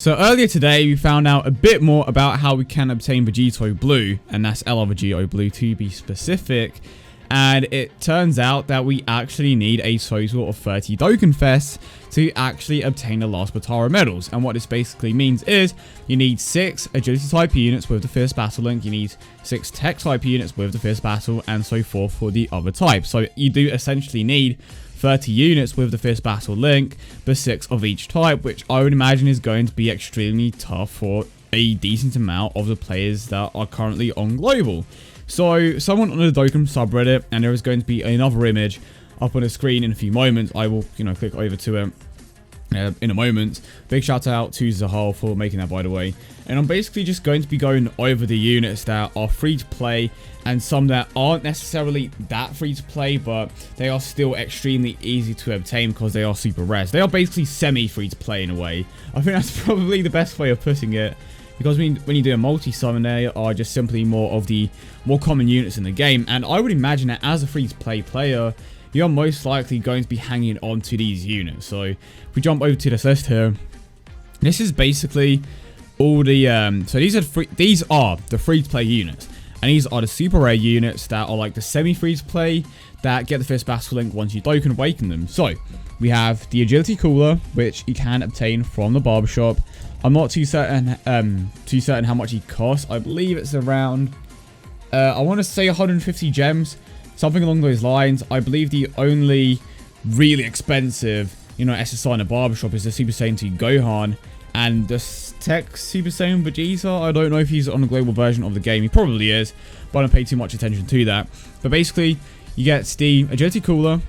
So earlier today, we found out a bit more about how we can obtain Vegito Blue, and that's LR Vegito Blue to be specific. And it turns out that we actually need a total of 30 Dokkan Fests to actually obtain the last Potara medals. And what this basically means is you need 6 agility type units with the first battle link, you need 6 tech type units with the first battle, and so forth for the other types. So you do essentially need 30 units with the first battle link, but 6 of each type, which I would imagine is going to be extremely tough for a decent amount of the players that are currently on global. So someone on the Dokkan subreddit, and there is going to be another image up on the screen in a few moments. I will, click over to it in a moment. Big shout out to Zahal for making that, by the way. And I'm basically just going to be going over the units that are free to play and some that aren't necessarily that free to play, but they are still extremely easy to obtain because they are super rare. They are basically semi-free to play in a way. I think that's probably the best way of putting it, because when you do a multi-summon, they are just simply more of the more common units in the game. And I would imagine that as a free-to-play player, you're most likely going to be hanging on to these units. So if we jump over to this list here, this is basically all the so these are the free-to-play units, and these are the super rare units that are like the semi-free-to-play that get the first battle link once you Dokkan awaken them. So we have the agility cooler, which you can obtain from the barbershop. I'm not too certain how much he costs. I believe it's around I want to say 150 gems, something along those lines. I believe the only really expensive, SSR in a barbershop is the Super Saiyan 2 Gohan, and the TEQ Super Saiyan Vegeta. I don't know if he's on the global version of the game. He probably is, but I don't pay too much attention to that. But basically, you get the agility cooler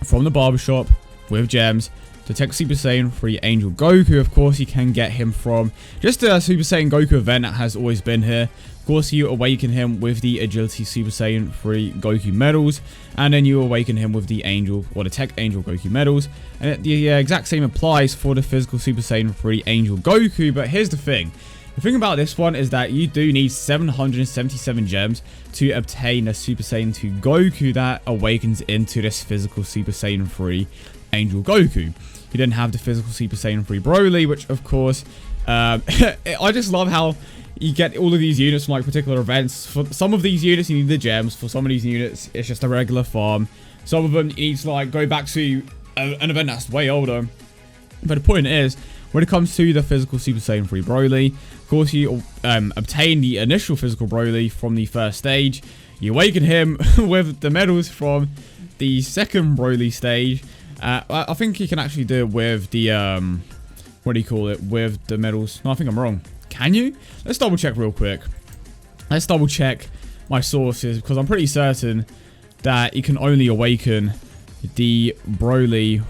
from the barbershop with gems. The TEQ Super Saiyan 3 Angel Goku, of course, you can get him from just a Super Saiyan Goku event that has always been here. Of course, you awaken him with the Agility Super Saiyan 3 Goku medals, and then you awaken him with the Angel, or the TEQ Angel Goku medals. And the exact same applies for the physical Super Saiyan 3 Angel Goku, but here's the thing. The thing about this one is that you do need 777 gems to obtain a Super Saiyan 2 Goku that awakens into this physical Super Saiyan 3 Angel Goku. You then have the physical Super Saiyan 3 Broly, which of course, I just love how you get all of these units from like particular events. For some of these units, you need the gems. For some of these units, it's just a regular farm. Some of them, you need to like go back to an event that's way older. But the point is, when it comes to the physical Super Saiyan 3 Broly, of course, you obtain the initial physical Broly from the first stage. You awaken him with the medals from the second Broly stage. I think you can actually do it with the, with the medals. No, I think I'm wrong. Can you? Let's double check real quick. Let's double check my sources, because I'm pretty certain that you can only awaken the Broly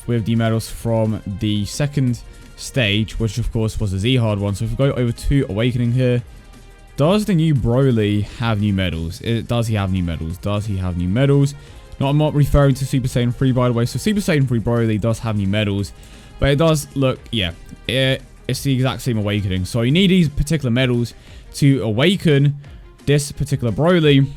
with the medals from the second stage, which of course was the Z-Hard one. So if we go over to awakening here, does the new Broly have new medals? Does he have new medals? Does he have new medals? No, I'm not referring to Super Saiyan 3, by the way. So Super Saiyan 3 Broly does have new medals, but it does look, yeah, it's the exact same awakening. So you need these particular medals to awaken this particular Broly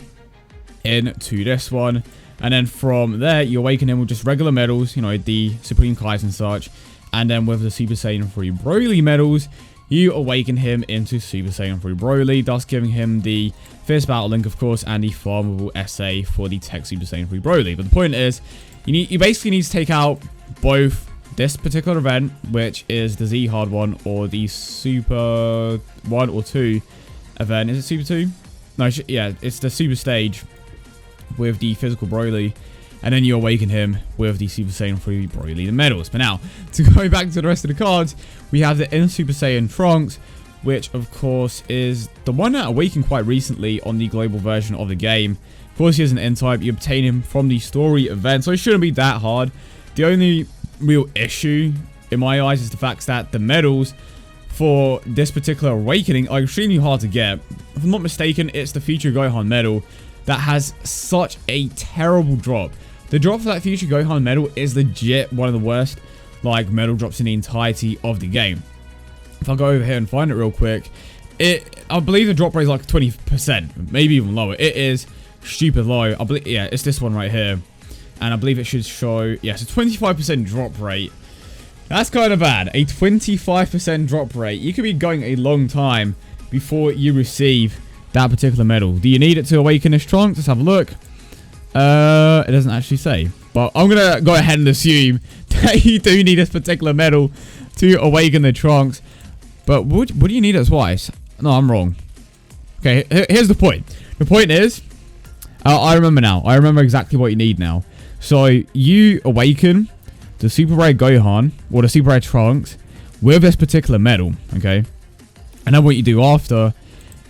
into this one. And then from there, you awaken him with just regular medals, the Supreme Kais and such. And then with the Super Saiyan 3 Broly medals, you awaken him into Super Saiyan 3 Broly, thus giving him the first battle link, of course, and the farmable SA for the TEQ Super Saiyan 3 Broly. But the point is, you basically need to take out both this particular event, which is the Z-Hard one, or the Super 1 or 2 event. Is it Super 2? No, yeah, it's the Super Stage with the physical Broly. And then you awaken him with the Super Saiyan 3 Broly, the medals. But now, to go back to the rest of the cards, we have the INT Super Saiyan Trunks, which of course is the one that awakened quite recently on the global version of the game. Of course, he is an N-type. You obtain him from the story event, so it shouldn't be that hard. The only real issue, in my eyes, is the fact that the medals for this particular awakening are extremely hard to get. If I'm not mistaken, it's the Future Gohan medal that has such a terrible drop. The drop for that Future Gohan medal is legit one of the worst, medal drops in the entirety of the game. If I go over here and find it real quick, I believe the drop rate is like 20%, maybe even lower. It is stupid low. I believe, yeah, it's this one right here. And I believe it should show, yes, a 25% drop rate. That's kind of bad. A 25% drop rate. You could be going a long time before you receive that particular medal. Do you need it to awaken this Trunks? Let's have a look. It doesn't actually say. But I'm going to go ahead and assume that you do need this particular medal to awaken the Trunks. But would you need it twice? No, I'm wrong. Okay, here's the point. The point is, I remember now. I remember exactly what you need now. So you awaken the Super Rare Gohan or the Super Rare Trunks with this particular medal, okay? And then what you do after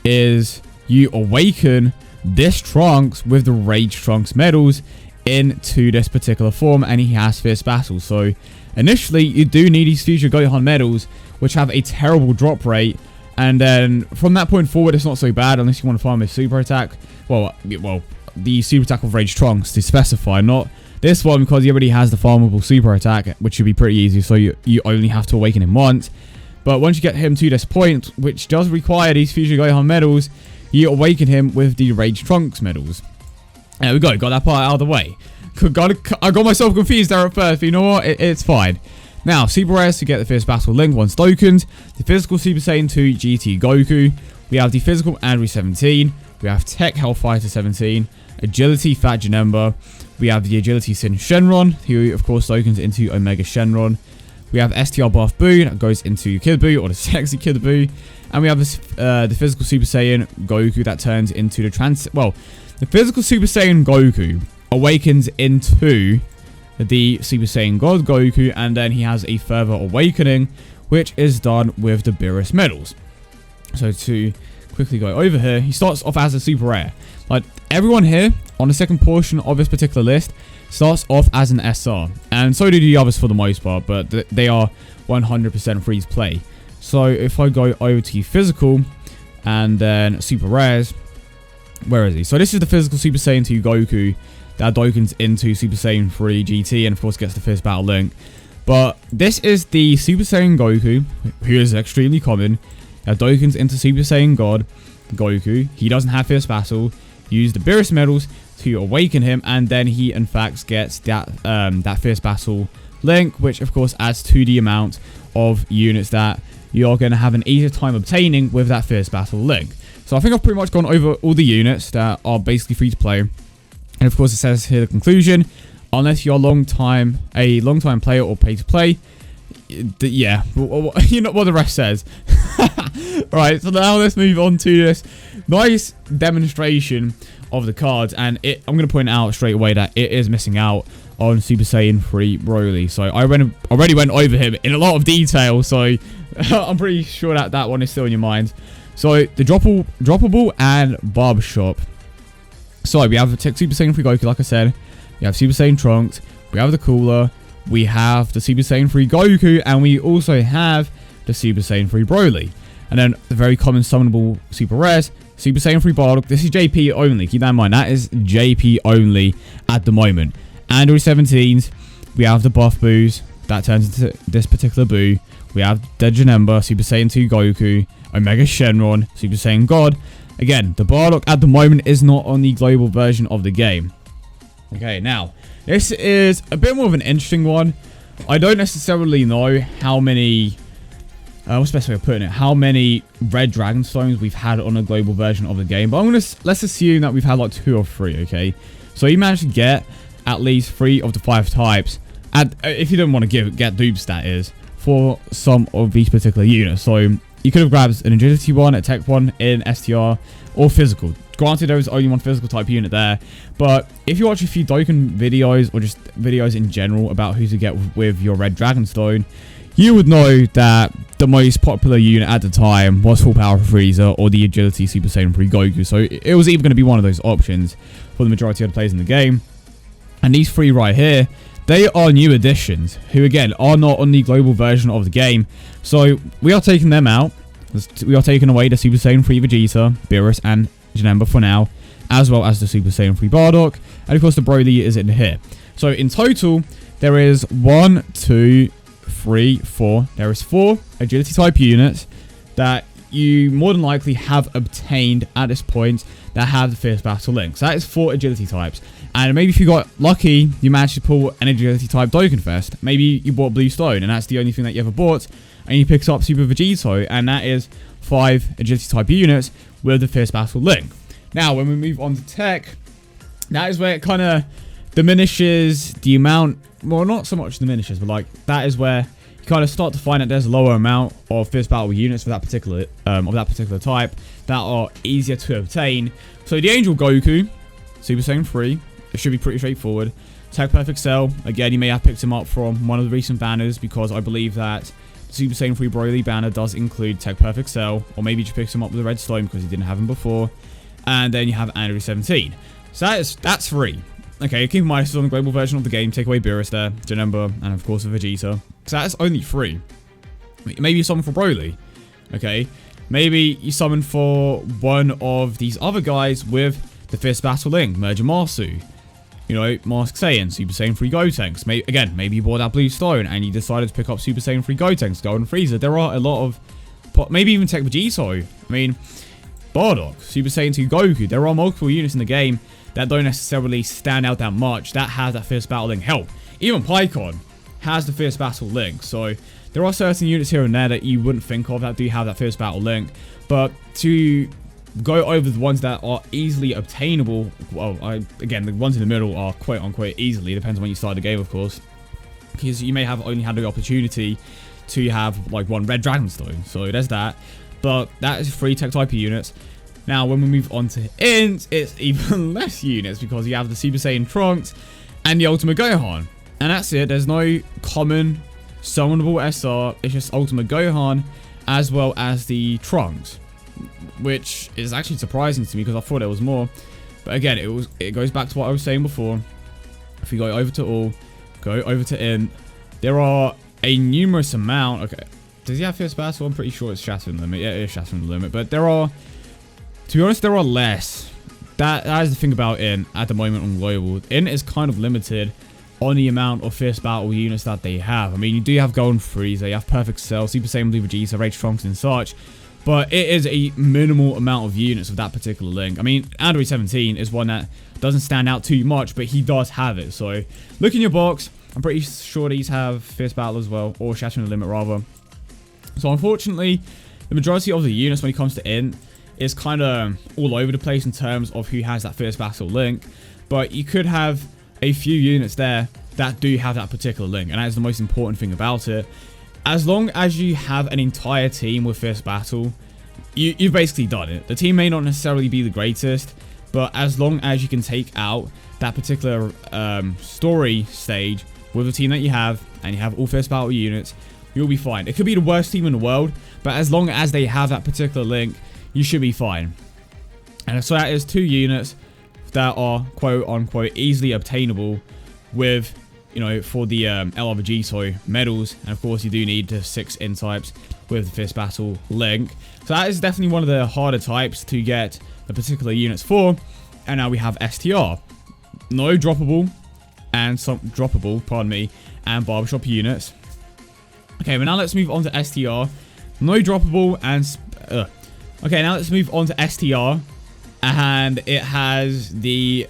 is you awaken this Trunks with the Rage Trunks medals into this particular form, and he has Fierce Battle. So initially you do need these Future Gohan medals, which have a terrible drop rate, and then from that point forward it's not so bad unless you want to farm a super attack. Well, the super attack of Rage Trunks to specify, not this one, because he already has the farmable super attack, which should be pretty easy, so you only have to awaken him once. But once you get him to this point, which does require these Future Gohan medals, you awaken him with the Rage Trunks medals. There we go, got that part out of the way. I got myself confused there at first, but you know what, it's fine. Now, Super Rares to get the Fierce Battle Link once tokened, the Physical Super Saiyan 2 GT Goku, we have the Physical Android 17, we have Tech Hellfighter 17, Agility Fat Janemba, we have the Agility Sin Shenron, who of course tokens into Omega Shenron. We have STR Buff Buu, that goes into Kid Buu, or the Sexy Kid Buu. And we have this, the Physical Super Saiyan Goku that turns into the Physical Super Saiyan Goku awakens into the Super Saiyan God Goku, and then he has a further awakening, which is done with the Beerus medals. So to quickly go over here, he starts off as a Super Rare. Like, everyone here on the second portion of this particular list starts off as an SR, and so do the others for the most part, but they are 100% free to play. So if I go over to Physical and then Super Rares, where is he? So this is the Physical Super Saiyan 2 Goku that dokens into Super Saiyan 3 GT, and of course gets the Fierce Battle Link. But this is the Super Saiyan Goku, who is extremely common, that dokens into Super Saiyan God Goku. He doesn't have Fierce Battle. Use the Beerus medals to awaken him, and then he in fact gets that Fierce Battle Link, which of course adds to the amount of units that you're going to have an easier time obtaining with that Fierce Battle Link. So I think I've pretty much gone over all the units that are basically free to play. And of course it says here the conclusion, unless you're a long time player or pay to play, yeah, you know what the rest says. Right, so now let's move on to this nice demonstration of the cards, and I'm going to point out straight away that it is missing out on Super Saiyan 3 Broly. So I already went over him in a lot of detail, so I'm pretty sure that one is still in your mind. So the droppable and barbershop. So we have the TEQ Super Saiyan 3 Goku, like I said. We have Super Saiyan Trunks. We have the Cooler. We have the Super Saiyan 3 Goku, and we also have the Super Saiyan 3 Broly. And then the very common summonable Super Rares, Super Saiyan 3 Bardock. This is JP only. Keep that in mind. That is JP only at the moment. Android 17s. We have the Buff Boos. That turns into this particular Buu. We have the Janemba, Super Saiyan 2 Goku, Omega Shenron, Super Saiyan God. Again, the Bardock at the moment is not on the global version of the game. Okay, now, this is a bit more of an interesting one. I don't necessarily know how many... what's the best way of putting it? How many red dragon stones we've had on a global version of the game. But let's assume that we've had like 2 or 3, okay? So you managed to get at least 3 of the 5 types. And if you don't want to get dupes, that is, for some of these particular units. So you could have grabbed an agility one, a tech one in STR, or physical. Granted, there was only one physical type unit there, but if you watch a few Dokkan videos, or just videos in general about who to get with your red dragonstone, you would know that the most popular unit at the time was Full Power Frieza or the Agility Super Saiyan 3 Goku. So it was either going to be one of those options for the majority of the players in the game. And these 3 right here, they are new additions, who again are not on the global version of the game. So we are taking them out. We are taking away the Super Saiyan 3 Vegeta, Beerus, and Janemba for now, as well as the Super Saiyan 3 Bardock, and of course the Broly is in here. So in total, there is 1, 2, 3, 4. There is 4 agility type units that you more than likely have obtained at this point that have the Fierce Battle Link. So that is 4 agility types. And maybe if you got lucky, you managed to pull an agility type Dokkan Fest. Maybe you bought Blue Stone, and that's the only thing that you ever bought. And you picked up Super Vegito, and that is 5 agility type units with the Fierce Battle link. Now, when we move on to TEQ, that is where it kind of diminishes the amount. Well, not so much diminishes, but like that is where you kind of start to find that there's a lower amount of Fierce Battle units for that particular type that are easier to obtain. So the Angel Goku, Super Saiyan 3. It should be pretty straightforward. TEQ Perfect Cell, again, you may have picked him up from one of the recent banners because I believe that the Super Saiyan 3 Broly banner does include TEQ Perfect Cell, or maybe you just picked him up with the Red Slime because you didn't have him before. And then you have Android 17. So that's free. Okay, keep in mind this is on the global version of the game. Take away Beerus there, Janemba, and of course the Vegeta. So that's only free. Maybe you summon for Broly. Okay, maybe you summon for one of these other guys with the Fierce Battle link, Merger Masu. You know, Mask Saiyan, Super Saiyan 3 Gotenks. Again, maybe you bought that Blue Stone and you decided to pick up Super Saiyan 3 Gotenks, Golden Frieza. There are a lot of, maybe even TEQ Vegito. I mean, Bardock, Super Saiyan 2 Goku. There are multiple units in the game that don't necessarily stand out that much that has that Fierce Battle link. Hell, even Pycon has the Fierce Battle link. So there are certain units here and there that you wouldn't think of that do have that Fierce Battle link. But to go over the ones that are easily obtainable, well, again, the ones in the middle are quote unquote easily, depends on when you start the game, of course, because you may have only had the opportunity to have like one Red Dragonstone, so there's that. But that is 3 TEQ type units. Now when we move on to INT, it's even less units because you have the Super Saiyan Trunks and the Ultimate Gohan, and that's it. There's no common summonable SR, it's just Ultimate Gohan as well as the Trunks, which is actually surprising to me because I thought there was more. But again, it goes back to what I was saying before. If you go over to all, go over to INT, there are a numerous amount. Okay, does he have Fierce Battle? I'm pretty sure it's Shattering Limit. Yeah, it is Shattering Limit. But there are, to be honest, there are less. That is the thing about INT at the moment on global. INT is kind of limited on the amount of Fierce Battle units that they have. I mean, you do have Golden Frieza, you have Perfect Cell, Super Saiyan Blue Vegeta, Rage Trunks and such. But it is a minimal amount of units of that particular link. I mean, Android 17 is one that doesn't stand out too much, but he does have it. So, look in your box. I'm pretty sure these have Fierce Battle as well, or Shattering the Limit rather. So, unfortunately, the majority of the units when it comes to INT is kind of all over the place in terms of who has that Fierce Battle link. But you could have a few units there that do have that particular link, and that is the most important thing about it. As long as you have an entire team with Fierce Battle, you've basically done it. The team may not necessarily be the greatest, but as long as you can take out that particular story stage with the team that you have, and you have all Fierce Battle units, you'll be fine. It could be the worst team in the world, but as long as they have that particular link, you should be fine. And so that is 2 units that are quote-unquote easily obtainable with, you know, for the LR Vegito medals. And of course you do need the 6 INT types with the Fierce Battle link. So that is definitely one of the harder types to get the particular units for. And now we have STR. No droppable and some droppable, pardon me, and barbershop units. Okay, but now let's move on to STR. No droppable and okay, now let's move on to STR. And it has the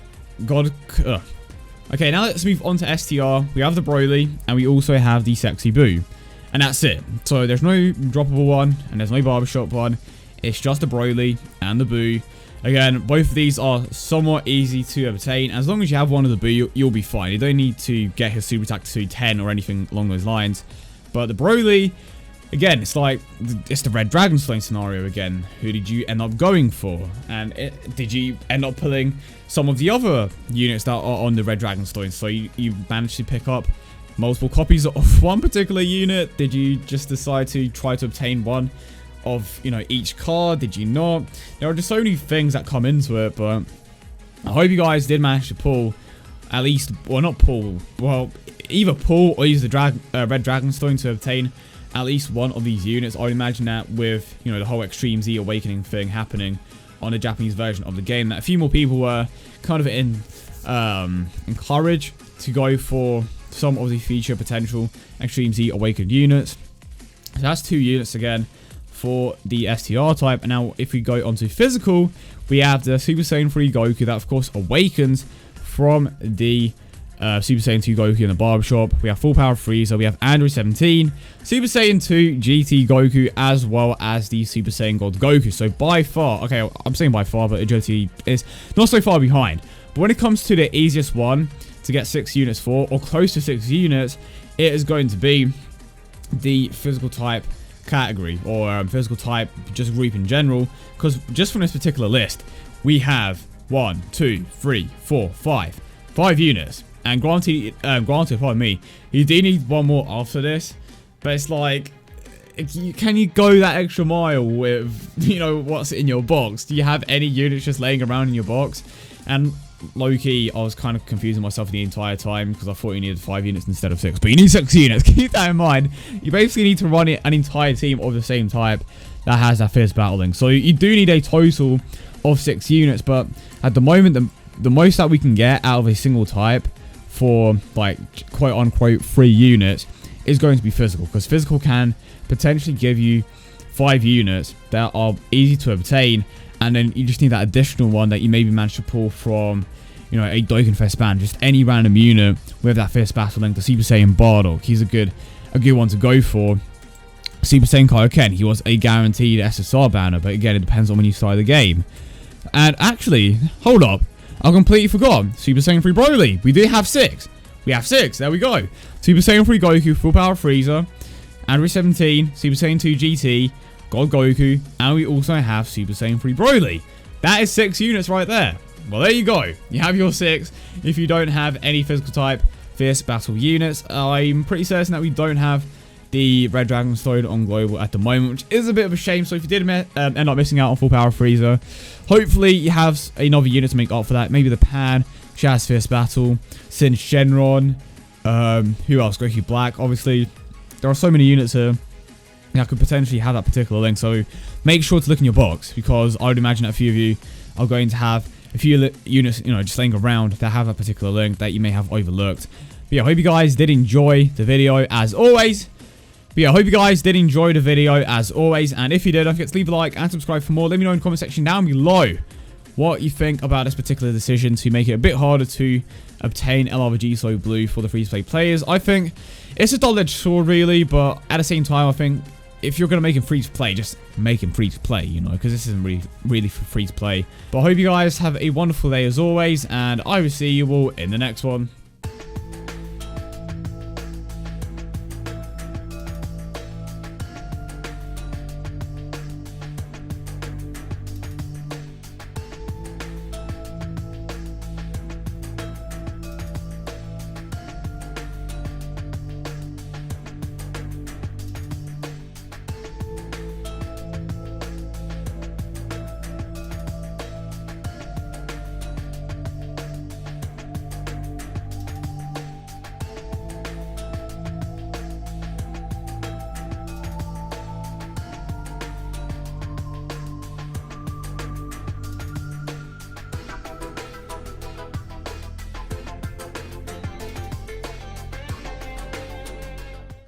okay, now let's move on to STR. We have the Broly, and we also have the Sexy Buu. And that's it. So there's no droppable one, and there's no barbershop one. It's just the Broly and the Buu. Again, both of these are somewhat easy to obtain. As long as you have one of the Buu, you'll be fine. You don't need to get his super attack to 10 or anything along those lines. But the Broly, again, it's like, it's the Red Dragonstone scenario again. Who did you end up going for? And did you end up pulling some of the other units that are on the Red Dragonstone? So you managed to pick up multiple copies of one particular unit? Did you just decide to try to obtain one of, you know, each card? Did you not? There are just so many things that come into it, but I hope you guys did manage to pull at least, well, not pull, well, either pull or use the Red Dragonstone to obtain at least one of these units. I would imagine that with, you know, the whole Extreme Z Awakening thing happening on the Japanese version of the game, that a few more people were kind of encouraged to go for some of the feature potential Extreme Z Awakened units. So that's 2 units again for the STR type. And now if we go onto physical, we have the Super Saiyan 3 Goku that of course awakens from the Super Saiyan 2 Goku in the barbershop. We have Full Power Frieza, we have Android 17, Super Saiyan 2 GT Goku, as well as the Super Saiyan God Goku. So by far, okay, I'm saying by far, but agility is not so far behind. But when it comes to the easiest one to get 6 units for, or close to 6 units, it is going to be the physical type category, or physical type just group in general, because just from this particular list, we have 1, 2, 3, 4, 5 units. And granted, pardon me, you do need one more after this, but it's like, can you go that extra mile with, you know, what's in your box? Do you have any units just laying around in your box? And low-key, I was kind of confusing myself the entire time because I thought you needed 5 units instead of 6, but you need 6 units. Keep that in mind. You basically need to run an entire team of the same type that has that fierce battling. So you do need a total of 6 units, but at the moment, the most that we can get out of a single type for, like, quote unquote 3 units is going to be physical, because physical can potentially give you 5 units that are easy to obtain, and then you just need that additional one that you maybe managed to pull from, you know, a Dokkan Fest band, just any random unit with that fierce battle link. The Super Saiyan Bardock, he's a good one to go for. Super Saiyan Kaioken, he was a guaranteed SSR banner, but again, it depends on when you start the game. And actually, hold up, I completely forgot. Super Saiyan 3 Broly. We do have 6. We have 6. There we go. Super Saiyan 3 Goku, Full Power Frieza, Android 17, Super Saiyan 2 GT, God Goku, and we also have Super Saiyan 3 Broly. That is 6 units right there. Well, there you go. You have your 6. If you don't have any physical type fierce battle units, I'm pretty certain that we don't have the Red Dragon Stone on global at the moment, which is a bit of a shame. So if you did end up missing out on Full Power Frieza, hopefully you have another unit to make up for that. Maybe the Pan, Shaz Fierce Battle, Sin Shenron, who else? Goku Black. Obviously, there are so many units here that could potentially have that particular link. So make sure to look in your box, because I would imagine that a few of you are going to have a few units, you know, just laying around that have that particular link that you may have overlooked. But yeah, I hope you guys did enjoy the video as always. And if you did, don't forget to leave a like and subscribe for more. Let me know in the comment section down below what you think about this particular decision to make it a bit harder to obtain LR Vegito Blue for the free-to-play players. I think it's a double-edged sword, really, but at the same time, I think if you're going to make him free-to-play, just make him free-to-play, you know, because this isn't really for free-to-play. But I hope you guys have a wonderful day as always, and I will see you all in the next one.